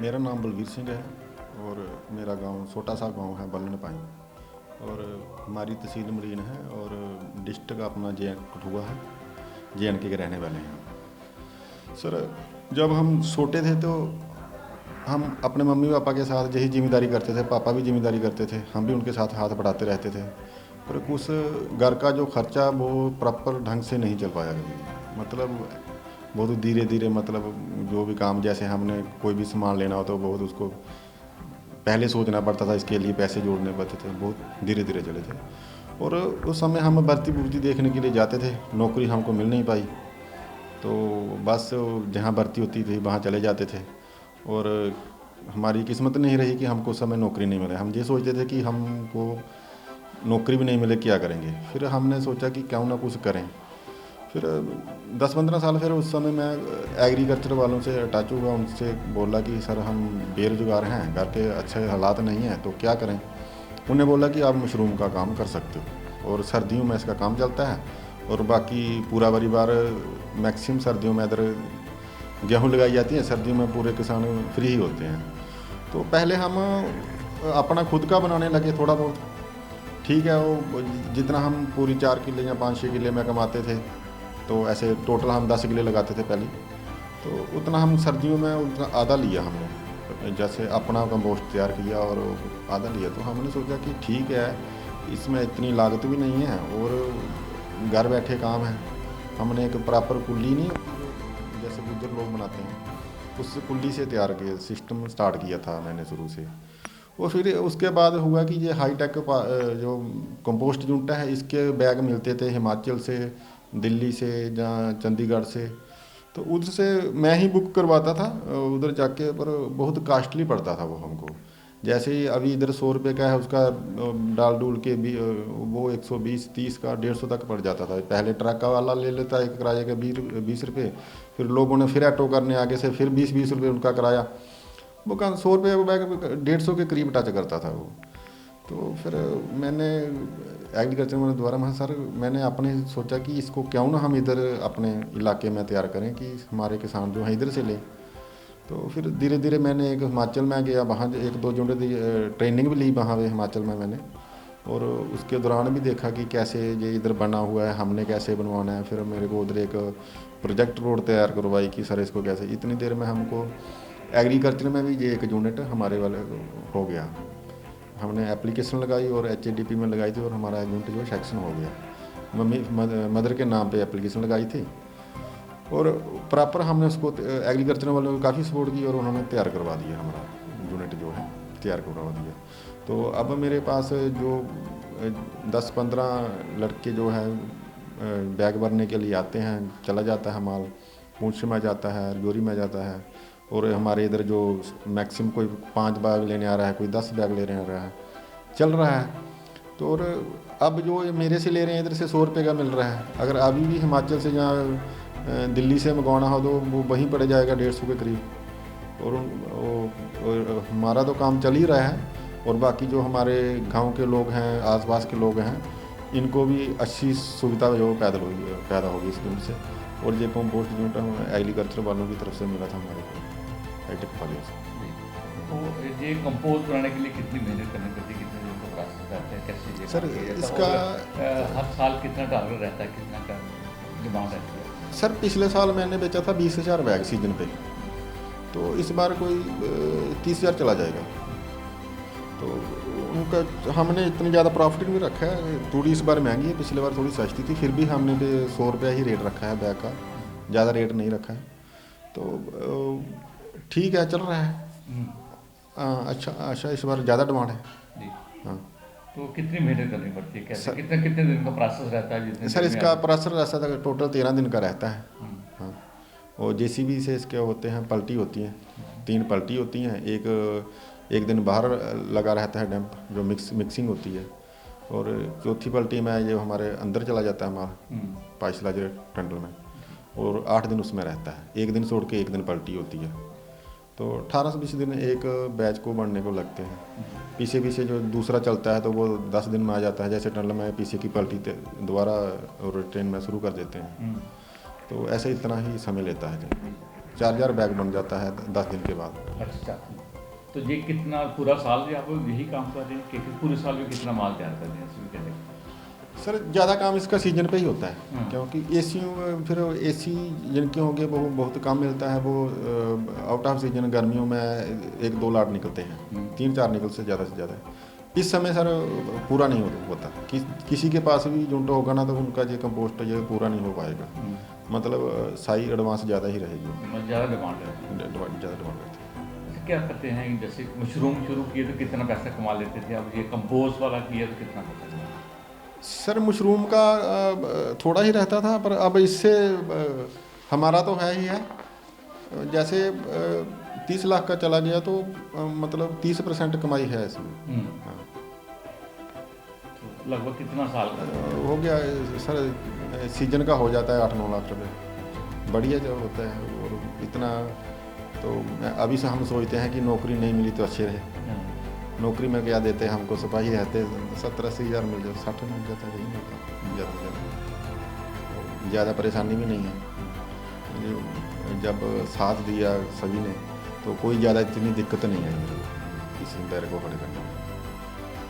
मेरा नाम बलवीर सिंह है और मेरा गांव छोटा सा गांव है बलन पाई और हमारी तहसील मरीन है और डिस्ट्रिक्ट अपना जे कठुआ है, JNK के रहने वाले हैं। सर जब हम छोटे थे तो हम अपने मम्मी पापा के साथ यही जिम्मेदारी करते थे, पापा भी जिम्मेदारी करते थे, हम भी उनके साथ हाथ बढ़ाते रहते थे। पर कुछ घर का जो खर्चा वो प्रॉपर ढंग से नहीं चल पाया कभी, मतलब बहुत धीरे धीरे, मतलब जो भी काम जैसे हमने कोई भी सामान लेना हो तो बहुत उसको पहले सोचना पड़ता था, इसके लिए पैसे जोड़ने पड़ते थे, बहुत धीरे धीरे चले थे। और उस समय हम भर्ती भुर्ती देखने के लिए जाते थे, नौकरी हमको मिल नहीं पाई तो बस जहाँ भर्ती होती थी वहाँ चले जाते थे और हमारी किस्मत नहीं रही कि हमको उस समय नौकरी नहीं मिले। हम ये सोचते थे कि हमको नौकरी भी नहीं मिले क्या करेंगे। फिर हमने सोचा कि क्यों ना कुछ करें। फिर 10-15 साल फिर उस समय मैं एग्रीकल्चर वालों से टच हुआ, उनसे बोला कि सर हम बेरोजगार हैं, घर के अच्छे हालात नहीं हैं तो क्या करें। उन्हें बोला कि आप मशरूम का काम कर सकते हो और सर्दियों में इसका काम चलता है और बाकी पूरा परिवार मैक्सिमम सर्दियों में इधर गेहूँ लगाई जाती है, सर्दियों में पूरे किसान फ्री ही होते हैं। तो पहले हम अपना खुद का बनाने लगे थोड़ा बहुत, ठीक है। वो जितना हम पूरी 4 किले या 5-6 किले में कमाते थे तो ऐसे टोटल हम 10 किले लगाते थे पहले, तो उतना हम सर्दियों में उतना आधा लिया हमने, जैसे अपना कंपोस्ट तैयार किया और आधा लिया। तो हमने सोचा कि ठीक है, इसमें इतनी लागत भी नहीं है और घर बैठे काम है। हमने एक प्रॉपर कुल्ली नहीं जैसे बुजुर्ग लोग बनाते हैं, उस कुल्ली से तैयार किया, सिस्टम स्टार्ट किया था मैंने शुरू से। और फिर उसके बाद हुआ कि ये हाईटेक जो कंपोस्ट यूनिट है इसके बैग मिलते थे हिमाचल से, दिल्ली से या चंडीगढ़ से, तो उधर से मैं ही बुक करवाता था उधर जाके, पर बहुत कास्टली पड़ता था वो हमको। जैसे ही अभी इधर 100 रुपये का है उसका डाल डूल के भी वो 120-30 का 150 तक पड़ जाता था। पहले ट्रक वाला ले लेता एक किराए के 20 रुपये, फिर लोगों ने फिर ऑटो करने आगे से फिर 20-20 रुपये उनका किराया, वो कहाँ 100 रुपये वो बैग 150 के करीब टच करता था वो। तो फिर मैंने एग्रीकल्चर में दोबारा मैं सर मैंने अपने सोचा कि इसको क्यों ना हम इधर अपने इलाके में तैयार करें कि हमारे किसान जो हैं इधर से लें। तो फिर धीरे धीरे मैंने एक हिमाचल में गया, वहाँ 1-2 यूनिट ट्रेनिंग भी ली वहाँ पे हिमाचल में मैंने, और उसके दौरान भी देखा कि कैसे ये इधर बना हुआ है, हमने कैसे बनवाना है। फिर मेरे को उधर एक प्रोजेक्ट रोड तैयार करवाई कि सर इसको कैसे, इतनी देर में हमको एग्रीकल्चर में भी ये एक यूनिट हमारे वाले हो गया। हमने एप्लीकेशन लगाई और HADP में लगाई थी और हमारा यूनिट जो सेक्शन हो गया। मम्मी मदर के नाम पे एप्लीकेशन लगाई थी और प्रॉपर हमने उसको एग्रीकल्चर वालों को काफ़ी सपोर्ट की और उन्होंने तैयार करवा दिया, हमारा यूनिट जो है तैयार करवा दिया। तो अब मेरे पास जो 10-15 लड़के जो है बैग भरने के लिए आते हैं, चला जाता है माल, पूंछ में जाता है, रजौरी में जाता है। और हमारे इधर जो मैक्सिमम कोई 5 बैग लेने आ रहा है, कोई 10 बैग लेने आ रहा है, चल रहा है। तो और अब जो मेरे से ले रहे हैं इधर से 100 रुपये का मिल रहा है, अगर अभी भी हिमाचल से या दिल्ली से मंगवाना हो तो वो वहीं पड़ जाएगा 150 के करीब। और हमारा तो काम चल ही रहा है और बाकी जो हमारे गांव के लोग हैं, आसपास के लोग हैं, इनको भी अच्छी सुविधा जो पैदा होगी इस यूनिट से। और ये कंपोस्ट यूनिट एग्रीकल्चर वालों की तरफ से मिला था हमारे को हाईटेक कॉलेज से। तो ये कंपोस्ट बनाने के लिए कितनी मेहनत करनी पड़ती है, कितने दिन का प्रोसेस रहता है, कैसे ये सर इसका हर साल कितना टारगेट रहता है, कितना का डिमांड रहती है? सर पिछले साल मैंने बेचा था 20,000 बैग सीजन पे, तो इस बार कोई 30,000 चला जाएगा। तो उनका हमने इतनी ज़्यादा प्रॉफिट नहीं रखा है, थोड़ी इस बार महंगी है, पिछले बार थोड़ी सस्ती थी, फिर भी हमने 100 रुपया ही रेट रखा है बैग का, ज़्यादा रेट नहीं रखा है। तो ठीक है, चल रहा है। अच्छा इस बार ज़्यादा डिमांड है जी। हाँ। तो कितनी मेहनत करनी पड़ती है, कैसे कितने कितने दिन का प्रोसेस रहता है? जितने सर इसका प्रोसेस ऐसा था टोटल 13 दिन का रहता है। हाँ, और JCB से इसके होते हैं, पलटी होती हैं, 3 पलटी होती हैं, एक दिन बाहर लगा रहता है डैम्प जो मिक्सिंग होती है, और चौथी पलटी में ये हमारे अंदर चला जाता है माल पाइसलाइजर टंडल में, और 8 दिन उसमें रहता है, एक दिन छोड़ के एक दिन पलटी होती है। तो 18 से 20 दिन एक बैच को बढ़ने को लगते हैं। पीछे जो दूसरा चलता है तो वो 10 दिन में आ जाता है, जैसे टनल में पीछे की पलटी दोबारा और ट्रेन में शुरू कर देते हैं। तो ऐसे इतना ही समय लेता है। 4000 बैग बन जाता है 10 दिन के बाद। अच्छा, तो ये कितना पूरा साल भी आप यही काम कर रहे हैं कि पूरे साल में कितना माल तैयार कर रहे हैं इसमें कैसे? सर ज़्यादा काम इसका सीजन पे ही होता है, हाँ। क्योंकि एसी फिर एसी जिनके होंगे वो बहुत कम मिलता है, वो आउट ऑफ सीजन गर्मियों में 1-2 लाट निकलते हैं, 3-4 निकल से ज़्यादा। इस समय सर पूरा नहीं होता, किसी के पास भी यूनिट होगा ना तो उनका ये कंपोस्ट ये पूरा नहीं हो पाएगा, मतलब साई एडवांस ज़्यादा ही रहेगी, ज़्यादा डिमांड है। ज़्यादा डिमांड करती है। क्या करते हैं, जैसे मशरूम शुरू किए तो कितना पैसा कमा लेते थे, अब ये कंपोस्ट वाला किया तो कितना पैसा कमा? सर मशरूम का थोड़ा ही रहता था, पर अब इससे हमारा तो है ही है, जैसे 30 लाख का चला गया तो मतलब 30% कमाई है इसमें। हाँ। तो लगभग कितना साल का? हो गया सर, सीजन का हो जाता है 8-9 लाख रुपए, बढ़िया जब होता है। और इतना तो अभी से हम सोचते हैं कि नौकरी नहीं मिली तो अच्छे रहे। नौकरी में क्या देते हैं हमको, सिपाही रहते 70-80 हज़ार मिल जाए, 60 मिल जाता है, यही मिलता ज़्यादा से ज़्यादा, ज़्यादा परेशानी भी नहीं है। जब साथ दिया सभी ने तो कोई ज़्यादा इतनी दिक्कत नहीं आई मेरे को इस पैर को खड़े करने में।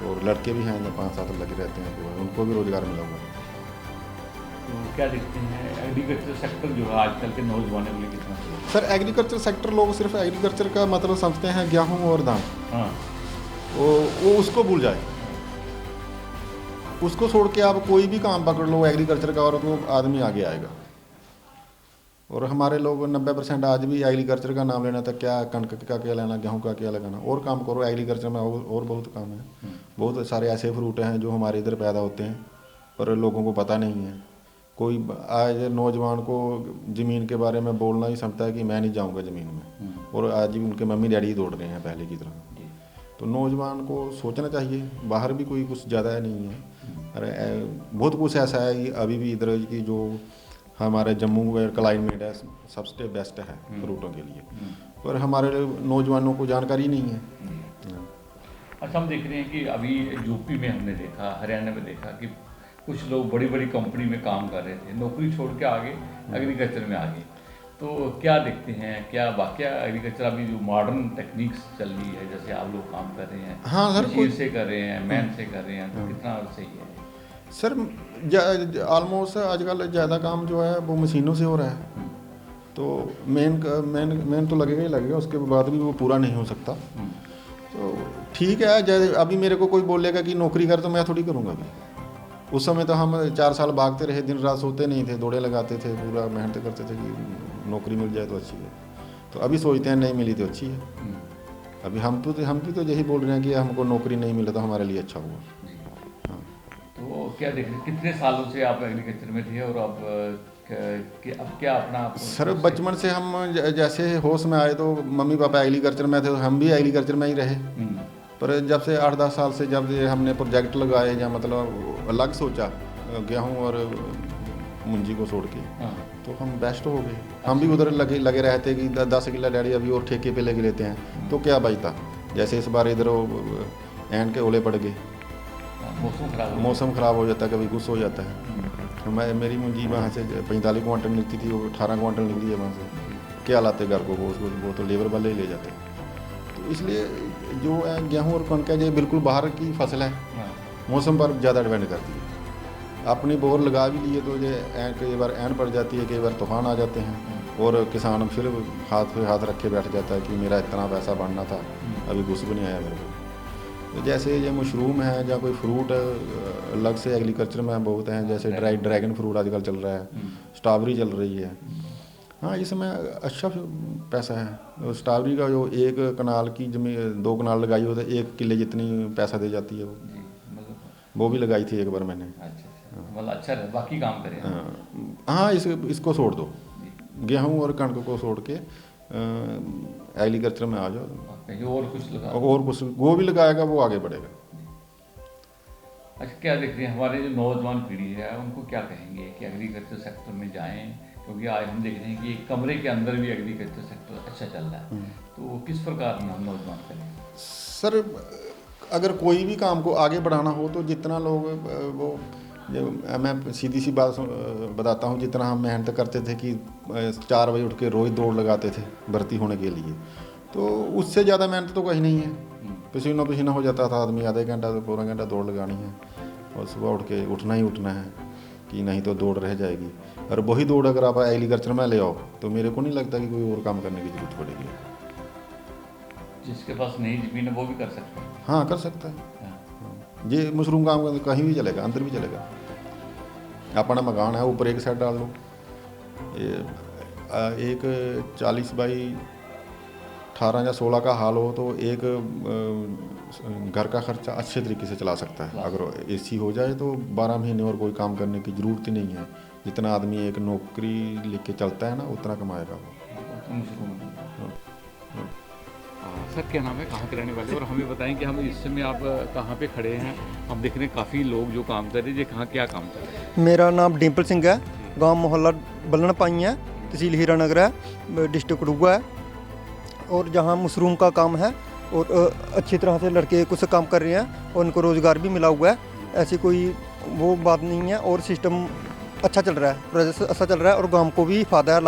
और लड़के भी हैं 5-7 लगे रहते हैं कि उनको भी रोज़गार मिला हुआ है। तो क्या देखते हैं एग्रीकल्चर सेक्टर जो है आजकल के नौजवानों के लिए कितना सही है? सर एग्रीकल्चर सेक्टर, लोग सिर्फ एग्रीकल्चर का मतलब समझते हैं गेहूँ और धान, हाँ, वो उसको भूल जाए। उसको छोड़ के आप कोई भी काम पकड़ लो एग्रीकल्चर का और तो आदमी आगे आएगा। और हमारे लोग 90% आज भी एग्रीकल्चर का नाम लेना था, क्या कणक का क्या लेना, गेहूं का क्या लगाना, और काम करो एग्रीकल्चर में, और बहुत काम है। बहुत सारे ऐसे फ्रूट हैं जो हमारे इधर पैदा होते हैं पर लोगों को पता नहीं है। कोई आज नौजवान को ज़मीन के बारे में बोलना ही समझता है कि मैं नहीं जाऊँगा ज़मीन में, और आज भी उनके मम्मी डैडी ही दौड़ रहे हैं पहले की तरह। तो नौजवान को सोचना चाहिए, बाहर भी कोई कुछ ज़्यादा नहीं है, अरे बहुत कुछ ऐसा है कि अभी भी इधर की जो हमारे जम्मू का क्लाइमेट है सबसे बेस्ट है फ्रूटों के लिए, पर हमारे नौजवानों को जानकारी नहीं है। अच्छा, हम देख रहे हैं कि अभी यूपी में हमने देखा, हरियाणा में देखा कि कुछ लोग बड़ी बड़ी कंपनी में काम कर रहे थे, नौकरी छोड़ के आगे एग्रीकल्चर में आ गए। तो क्या देखते हैं, क्या वाकया एग्रीकल्चर अभी जो मॉडर्न टेक्निक्स चल रही है, जैसे आप लोग काम कर रहे हैं, हाँ सर, मशीन से कर रहे हैं, मैन से कर रहे हैं, तो कितना सही है? सर ऑलमोस्ट आजकल ज़्यादा काम जो है वो मशीनों से हो रहा है, तो मेन तो लगेगा ही लगेगा, उसके बाद भी वो पूरा नहीं हो सकता। तो ठीक है, जैसे अभी मेरे को कोई बोलेगा कि नौकरी कर, तो मैं थोड़ी करूँगा अभी। उस समय तो हम 4 साल भागते रहे, दिन रात सोते नहीं थे, दौड़े लगाते थे, पूरा मेहनत करते थे कि नौकरी मिल जाए तो अच्छी है। तो अभी सोचते हैं नहीं मिली तो अच्छी है। अभी हम भी तो यही बोल रहे हैं कि हमको नौकरी नहीं मिला तो हमारे लिए अच्छा हुआ। हाँ। तो क्या देख रहे, कितने सालों से आप एग्रीकल्चर में थे और अब क्या अपना? सर बचपन से हम जैसे होश में आए तो मम्मी पापा एग्रीकल्चर में थे, तो हम भी एग्रीकल्चर में ही रहे। पर जब से 8-10 साल से जब हमने प्रोजेक्ट लगाए या मतलब अलग सोचा गेहूँ और मुंजी को छोड़ के, तो हम बेस्ट हो गए। हम भी उधर लगे रहते कि 10 किला डैडी अभी और ठेके पे लगे लेते हैं, तो क्या बचता। जैसे इस बार इधर एंड के ओले पड़ गए, मौसम ख़राब हो जाता है, कभी गुस्सा हो जाता है। मेरी मुंजी वहाँ से 45 क्वांटल निकलती थी, वो 18 क्वांटल निकली है वहाँ से। क्या लाते घर को, वो तो लेबर वाले ही ले जाते। तो इसलिए जो है गेहूँ और कणक ये बिल्कुल बाहर की फसल है, मौसम पर ज़्यादा डिपेंड करती है। अपनी बोर लगा भी लिए तो ये कई बार ऐन पड़ जाती है, कई बार तूफान आ जाते हैं, और किसान फिर हाथ पे हाथ रख के बैठ जाता है कि मेरा इतना पैसा बढ़ना था, अभी घुस भी नहीं आया मेरे को। तो जैसे ये मशरूम है या कोई फ्रूट अलग से एग्रीकल्चर में बहुत हैं, जैसे ड्रैगन फ्रूट आजकल चल रहा है, स्ट्रॉबेरी चल रही है। हाँ, इसमें अच्छा पैसा है। स्ट्रॉबेरी का जो 1 कनाल की जमीन 2 कनाल लगाई हो तो 1 किले जितनी पैसा दे जाती है वो भी लगाई थी एक बार मैंने। मतलब अच्छा है, बाकी काम करें। हाँ, इसको छोड़ दो, गेहूँ और कणक को छोड़ के एग्रीकल्चर में आ जाओ, और कुछ लगा, और कुछ वो भी लगाएगा वो आगे बढ़ेगा। अच्छा, क्या देख रहे हैं हमारे जो नौजवान पीढ़ी है उनको क्या कहेंगे कि एग्रीकल्चर सेक्टर में जाएं, क्योंकि आज हम देख रहे हैं कि एक कमरे के अंदर भी एग्रीकल्चर सेक्टर अच्छा चल रहा है, तो किस प्रकार में हम नौजवान करें? सर अगर कोई भी काम को आगे बढ़ाना हो तो जितना लोग वो मैं सीधी सी बात बताता हूँ, जितना हम मेहनत करते थे कि 4 बजे उठ के रोज़ दौड़ लगाते थे भर्ती होने के लिए, तो उससे ज़्यादा मेहनत तो कहीं नहीं है। पसीना पसीना हो जाता था आदमी, आधे घंटा तो पूरा घंटा दौड़ लगानी है और सुबह उठ के उठना ही उठना है कि नहीं तो दौड़ रह जाएगी। और वही दौड़ अगर आप एग्रीकल्चर में ले आओ तो मेरे को नहीं लगता कि कोई और काम करने की ज़रूरत पड़ेगी। जिसके पास नई ज़मीन है वो भी कर सकता है। हाँ, कर सकता है। हाँ। ये मशरूम काम कहीं भी चलेगा, अंदर भी चलेगा। अपना मकान है, ऊपर एक साइड डाल दो, एक 40 बाई 18 या 16 का हाल हो तो एक घर का खर्चा अच्छे तरीके से चला सकता है। अगर एसी हो जाए तो 12 महीने और कोई काम करने की ज़रूरत ही नहीं है। जितना आदमी एक नौकरी लेके चलता है ना, उतना कमाएगा वो। सर क्या नाम है, कहाँ के रहने वाले, और हमें बताएं कि हम इस समय आप कहाँ पे खड़े हैं। हम देख रहे हैं काफ़ी लोग जो काम कर रहे हैं, ये कहाँ क्या काम कर रहे हैं। मेरा नाम डिम्पल सिंह है, गांव मोहल्ला बल्लन पाई है, तहसील हीरानगर है, डिस्ट्रिक्ट कठुआ है। और जहां मशरूम का काम है और अच्छी तरह से लड़के कुछ काम कर रहे हैं और उनको रोज़गार भी मिला हुआ है, ऐसी कोई वो बात नहीं है। और सिस्टम अच्छा चल रहा है, प्रोजेक्ट अच्छा चल रहा है और गांव को भी फ़ायदा है।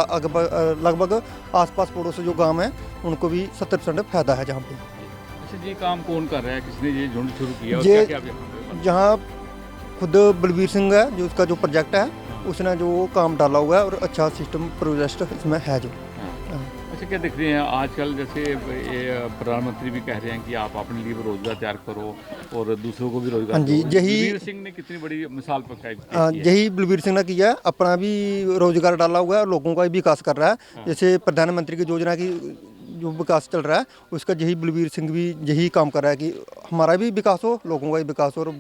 लगभग आसपास पड़ोस जो गांव हैं उनको भी 70% फ़ायदा है जहाँ पे। अच्छा, ये काम कौन कर रहा है, किसने ये झुंड शुरू किया और ये क्या क्या जहाँ खुद बलबीर सिंह है जो उसका जो प्रोजेक्ट है, उसने जो काम डाला हुआ है और अच्छा सिस्टम प्रोजेक्ट इसमें है जो। अच्छा, क्या देख रहे हैं आजकल, जैसे ये प्रधानमंत्री भी कह रहे हैं कि आप अपने लिए भी रोजगार तैयार करो और दूसरों को भी रोजगार हाँ जी, दो। यही बलबीर सिंह ने कितनी बड़ी मिसाल पर कायम की हाँ, है। यही बलबीर सिंह ने किया है, अपना भी रोजगार डाला हुआ है और लोगों का भी विकास कर रहा है। जैसे प्रधानमंत्री की योजना की जो विकास चल रहा है उसका यही बलबीर सिंह भी यही काम कर रहा है कि हमारा भी विकास हो, लोगों का भी विकास हो। और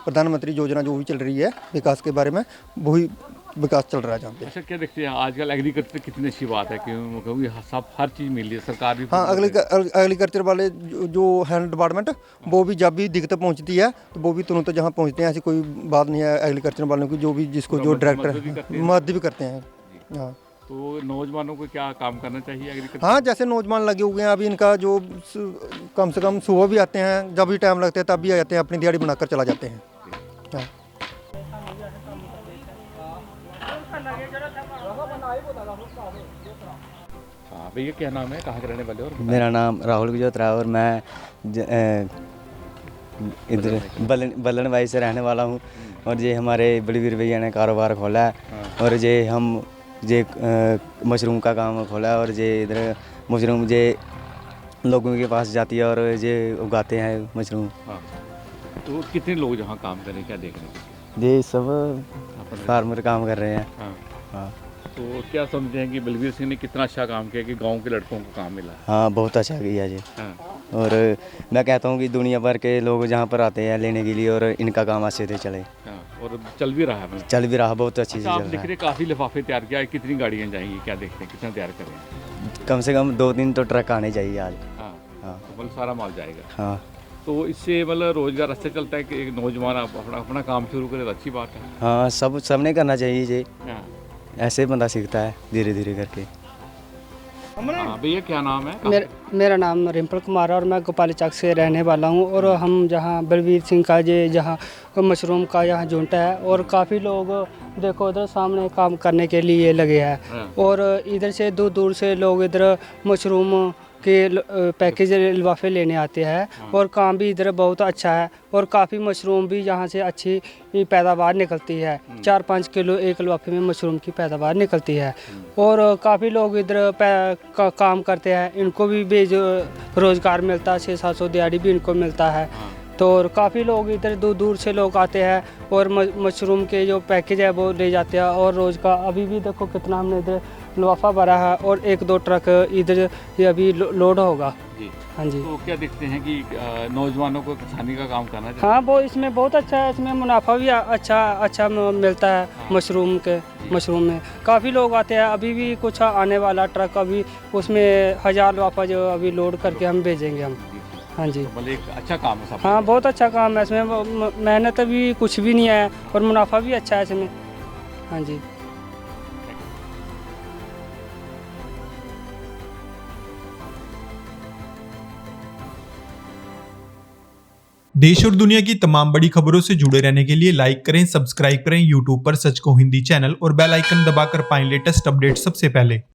प्रधानमंत्री योजना जो भी चल रही है विकास के बारे में, वही विकास चल रहा है जहाँ पे। अच्छा, क्या देखते हैं आजकल एग्रीकल्चर कितनी अच्छी बात है क्योंकि सब हर चीज़ मिल रही है, सरकार भी। हाँ, एग्रीकल्चर वाले जो है डिपार्टमेंट, वो भी जब भी दिक्कत पहुँचती है तो वो भी तुरंत जहाँ पहुँचते हैं। ऐसी कोई बात नहीं है एग्रीकल्चर वालों की, जो भी जिसको जो डायरेक्टर मदद भी करते हैं। हाँ, तो नौजवानों को क्या काम करना चाहिए एग्रीकल्चर। हाँ, जैसे नौजवान लगे हुए हैं अभी, इनका जो कम से कम सुबह भी आते हैं, जब भी टाइम लगता है तब भी आ जाते हैं, अपनी दिहाड़ी बनाकर चला जाते हैं। हाँ। हाँ भैया, क्या नाम है, कहाँ के रहने वाले हो। मेरा नाम राहुल गुजोत्रा है और मैं इधर बल्लन बाई से रहने वाला हूँ। और ये हमारे बलबीर भैया ने कारोबार खोला है और ये मशरूम का काम खोला है। और ये इधर मशरूम ये लोगों के पास जाती है और ये उगाते हैं मशरूम। हाँ, तो कितने लोग जहाँ काम कर रहे हैं, क्या देख रहे हैं। ये सब फार्मर काम कर रहे हैं। हाँ। हाँ, तो क्या समझते हैं कि बलबीर सिंह ने कितना अच्छा काम किया कि गांव के लड़कों को काम मिला। हाँ, बहुत अच्छा किया जी। हाँ। और मैं कहता हूँ कि दुनिया भर के लोग जहाँ पर आते हैं लेने के लिए और इनका काम अच्छे से चले। हाँ, और चल भी रहा है मतलब। चल भी रहा, बहुत अच्छी से अच्छा, आप चल देख रहा रहे काफ़ी लिफाफे तैयार किया है, कितनी गाड़ियाँ जाएंगी, क्या देखते हैं कितना तैयार करें। है। कम से कम 2-3 तो ट्रक आने चाहिए आज। हाँ। हाँ। तो मतलब सारा माल जाएगा। हाँ, तो इससे मतलब रोजगार अच्छा चलता है कि एक नौजवान अपना काम शुरू करे तो अच्छी बात है। हाँ, सबने करना चाहिए जी। हाँ। ऐसे बंदा सीखता है धीरे धीरे करके। हाँ भैया, क्या नाम है। मेरा नाम रिम्पल कुमार है और मैं गोपाली चौक से रहने वाला हूँ। और हम जहाँ बलबीर सिंह का ये जहाँ मशरूम का यहाँ झुंड है और काफ़ी लोग देखो उधर सामने काम करने के लिए लगे हैं। और इधर से दूर दूर से लोग इधर मशरूम के पैकेज लिफाफे लेने आते हैं और काम भी इधर बहुत अच्छा है। और काफ़ी मशरूम भी यहाँ से अच्छी पैदावार निकलती है, 4-5 किलो एक लिफाफे में मशरूम की पैदावार निकलती है। और काफ़ी लोग इधर काम करते हैं, इनको भी रोज़गार मिलता है, 600-700 दिहाड़ी भी इनको मिलता है। तो और काफ़ी लोग इधर दूर दूर से लोग आते हैं और मशरूम के जो पैकेज है वो ले जाते हैं। और रोज़ का अभी भी देखो कितना हमने इधर लिफाफा भरा है और 1-2 ट्रक इधर ये अभी लोड होगा जी। हाँ जी। तो क्या देखते हैं कि नौजवानों को किसानी का काम करना चाहिए। हाँ, वो इसमें बहुत अच्छा है, इसमें मुनाफा भी अच्छा मिलता है। मशरूम में काफ़ी लोग आते हैं, अभी भी कुछ आने वाला ट्रक, अभी उसमें 1000 लिफाफा जो अभी लोड करके हम भेजेंगे हम। हाँ जी। तो मतलब एक अच्छा काम है सब। हाँ, बहुत अच्छा काम है, इसमें मेहनत भी कुछ भी नहीं है और मुनाफा भी अच्छा है इसमें। हाँ जी। देश और दुनिया की तमाम बड़ी खबरों से जुड़े रहने के लिए लाइक करें, सब्सक्राइब करें यूट्यूब पर सच को हिंदी चैनल और बेल आइकन दबाकर पाएं लेटेस्ट अपडेट सबसे पहले।